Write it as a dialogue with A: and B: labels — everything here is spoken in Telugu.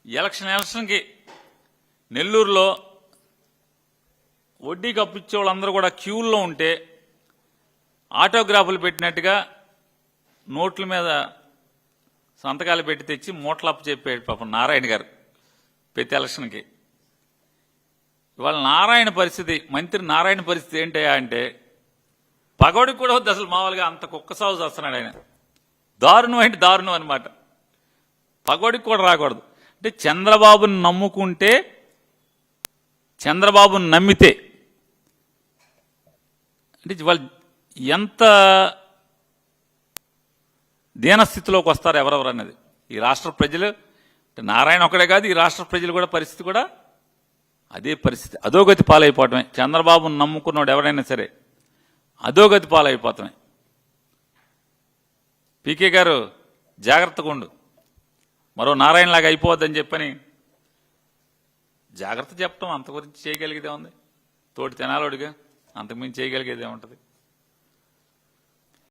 A: ఎలక్షన్కి నెల్లూరులో వడ్డీకి అప్పిచ్చే వాళ్ళందరూ కూడా క్యూల్లో ఉంటే ఆటోగ్రాఫ్లు పెట్టినట్టుగా నోట్ల మీద సంతకాలు పెట్టి తెచ్చి మూటలు అప్పు చెప్పాడు పాపం నారాయణ గారు ప్రతి ఎలక్షన్కి. ఇవాళ నారాయణ పరిస్థితి, మంత్రి నారాయణ పరిస్థితి ఏంటయ్యా అంటే పగోడికి కూడా వద్దు అసలు. మామూలుగా అంత కుక్క సాగు చేస్తున్నాడు ఆయన. దారుణం అంటే దారుణం అనమాట. పగోడికి కూడా రాకూడదు. అంటే చంద్రబాబుని నమ్ముకుంటే, చంద్రబాబుని నమ్మితే అంటే వాళ్ళు ఎంత దీనస్థితిలోకి వస్తారు ఎవరెవరు అన్నది ఈ రాష్ట్ర ప్రజలు. నారాయణ ఒకడే కాదు, ఈ రాష్ట్ర ప్రజలు కూడా పరిస్థితి కూడా అదే పరిస్థితి. అధోగతి పాలైపోవటమే. చంద్రబాబును నమ్ముకున్నాడు ఎవరైనా సరే అధోగతి పాలైపోతామే. పీకే గారు జాగ్రత్తగా ఉండు, మరో నారాయణలాగా అయిపోవద్దని చెప్పని జాగ్రత్త చెప్పడం. అంత గురించి చేయగలిగేదే ఉంది. తోటి తెనాలోడిగా అంతకుమించి చేయగలిగేదే ఉంటుంది.